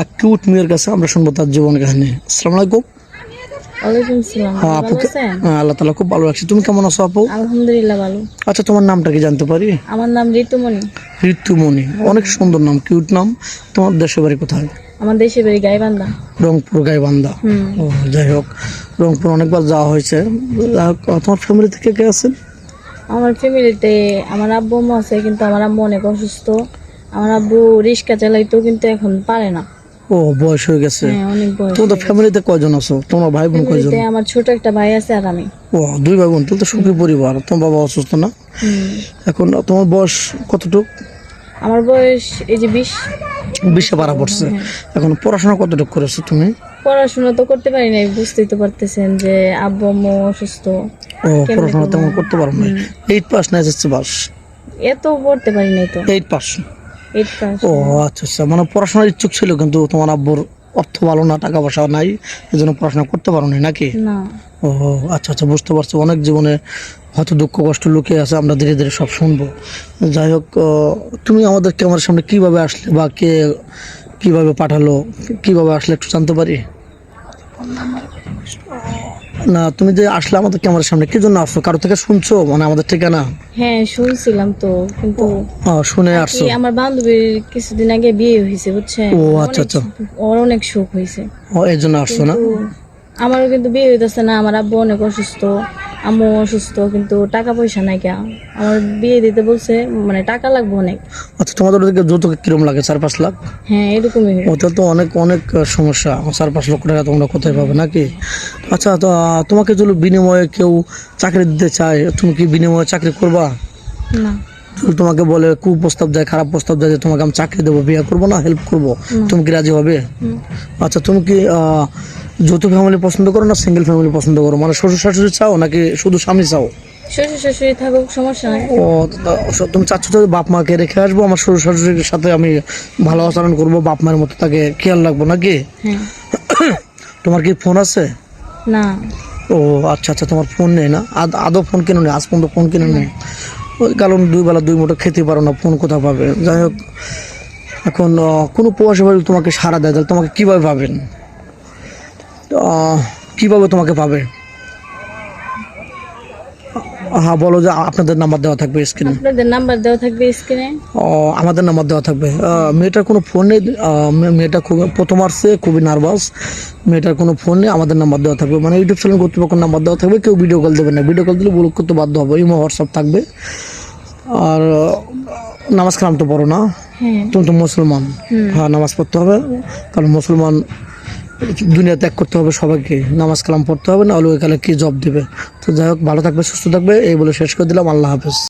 এক কিউট মেয়ের কাছে আমরা শুনবো তার জীবন কাহিনী। আসসালামু আলাইকুম। ওয়ালাইকুম আসসালাম। হ্যাঁ ভালো আপুকে আছেন? আল্লাহ তাআলা খুব ভালো রাখছে। তুমি কেমন আছো আপু? আলহামদুলিল্লাহ ভালো। আচ্ছা, তোমার নামটা কি জানতে পারি? আমার নাম ঋতুমণি। ঋতুমণি, অনেক সুন্দর নাম, কিউট নাম। তোমার দেশের বাড়ি কোথায়? আমার দেশের বাড়ি গাইবান্ধা। রংপুর গাইবান্ধা। ও যাই হোক, রংপুর অনেকবার যাওয়া হয়েছে। যাই হোক, তোমার ফ্যামিলি থেকে কে আছেন? আমার ফ্যামিলিতে আমার আব্বু আম্মু আছে, কিন্তু আমার আম্মু অনেক অসুস্থ। আমার আব্বু রিক্সা চালাইতো, কিন্তু এখন পারে না। ও, বয়স হয়ে গেছে। হ্যাঁ, অনেক বয়স। তোমাদের ফ্যামিলিতে কয়জন আছো? তোমার ভাই বোন কয়জন? ফ্যামিলিতে আমার ছোট একটা ভাই আছে আর আমি। ও, দুই ভাই বোন, তাহলে তো সুখী পরিবার। তোমার বাবা অসুস্থ না? এখন তোমার বয়স কতটুকু? আমার বয়স এই যে 20। 20-এ পারা পড়ছে। এখন পড়াশোনা কতটুকু করেছো তুমি? পড়াশোনা তো করতে পারি নাই, বুঝতেই তো পারতেছেন যে আব্বু আম্মু অসুস্থ। ও, পড়াশোনা তেমন করতে পারো না। 8 পাস না এসএসসি পাস? এত পড়তে পারি নাই তো। 8 পাস। 8 পাস। ও আচ্ছা আচ্ছা, মানে পড়াশোনার ইচ্ছুক ছিল, কিন্তু তোমার আব্বুর অর্থ ভালো না, টাকা পয়সা নাই, এই জন্য পড়াশোনা করতে পারো নাকি? না। ও আচ্ছা আচ্ছা, বুঝতে পারছি। অনেক জীবনে হয়তো দুঃখ কষ্ট লুকিয়ে আছে, আমরা ধীরে ধীরে সব শুনবো। যাই হোক, তুমি আমাদের ক্যামেরার সামনে কিভাবে আসলে বা কে কিভাবে পাঠালো, কিভাবে আসলে একটু জানতে পারি? না, তুমি যে আসলে আমাদের ক্যামেরার সামনে কি জন্য আসছো? কারো থেকে শুনছো, মানে আমাদের ঠিকানা? হ্যাঁ, শুনছিলাম তো, কিন্তু শুনে আর আসছো? কি, আমার বান্ধবীর কিছুদিন আগে বিয়ে হয়েছে, বুঝছেন? ও আচ্ছা আচ্ছা, ওর অনেক সুখ হয়েছে। এই জন্য আসছো না? কিন্তু আমারও কিন্তু বিয়ে হইতেছে না। আমার আব্বু অনেক অসুস্থ, আম্মু অসুস্থ, কিন্তু টাকা পয়সা নাই কে। আমার বিয়ে দিতে বলছে, মানে টাকা লাগবে অনেক। আচ্ছা, তোমাদের ওদিকে যৌতুক কিরম লাগে? 4-5 লাখ? হ্যাঁ, এরকমই। ওটা তো অনেক অনেক সমস্যা। 4-5 লক্ষ টাকা তোমরা কোথায় পাবে নাকি? আচ্ছা, তো তোমাকে যদি বিনিময়ে কেউ চাকরি দিতে চায়, তুমি কি বিনিময়ে চাকরি করবা? না। যদি তোমাকে বলে, কুপ্রস্তাব দেয়, খারাপ প্রস্তাব দেয় যে তোমাকে আমি চাকরি দেবো, বিয়ে করবো না, হেল্প করবো, তুমি কি রাজি হবে? আচ্ছা, তুমি কি যৌথ ফ্যামিলি পছন্দ করো না সিঙ্গেল ফ্যামিলি পছন্দ করো? মানে শ্বশুর শাশুড়ি চাও নাকি শুধু স্বামী চাও? শ্বশুর শাশুড়ি থাকুক, সমস্যা নাই। ও, তুমি চাচ্ছ তো বাপ মাকে রেখে আসবো, আমার শ্বশুর শাশুড়ির সাথে আমি ভালো আচরণ করবো, বাপ মায়ের মতো তাকে খেয়াল রাখবো নাকি? হ্যাঁ। তোমার কি ফোন আছে? না। ও আচ্ছা আচ্ছা, তোমার ফোন নেই না? আদৌ ফোন কিনে নেই? আজ পর্যন্ত ফোন কিনে নেই? ওই কারণ 2 বেলা 2 মুঠো খেতে পারো না, ফোন কোথা পাবে? যাই হোক, এখন কোনো প্রবাসী ভাই তোমাকে সাড়া দেয়, তাহলে তোমাকে কীভাবে পাবেন? কীভাবে তোমাকে পাবে? হ্যাঁ বলো, যে আপনাদের নাম্বার দেওয়া থাকবে স্ক্রিনে। আপনাদের নাম্বার দেওয়া থাকবে স্ক্রিনে। আমাদের নাম্বার দেওয়া থাকবে। মেয়েটার কোনো ফোন নেই। মেয়েটা খুব প্রথম আসছে, খুবই নার্ভাস। মেয়েটার কোনো ফোন নেই, আমাদের নাম্বার দেওয়া থাকবে, মানে ইউটিউব চ্যানেল কর্তৃপক্ষের নাম্বার দেওয়া থাকবে। কেউ ভিডিও কল দেবে না, ভিডিও কল দিলে ব্লক করতে বাধ্য হবে। ইমো হোয়াটসঅ্যাপ থাকবে। আর নামাজ কালাম তো পড়ো না? হ্যাঁ। তুমি তো মুসলমান। হ্যাঁ, নামাজ পড়তে হবে, কারণ মুসলমান দুনিয়া ত্যাগ করতে হবে সবাইকে, নামাজ কালাম পড়তে হবে, না হলে ওই কালে কি জব দেবে। তো যাই হোক, ভালো থাকবে, সুস্থ থাকবে, এই বলে শেষ করে দিলাম। আল্লাহ হাফেজ।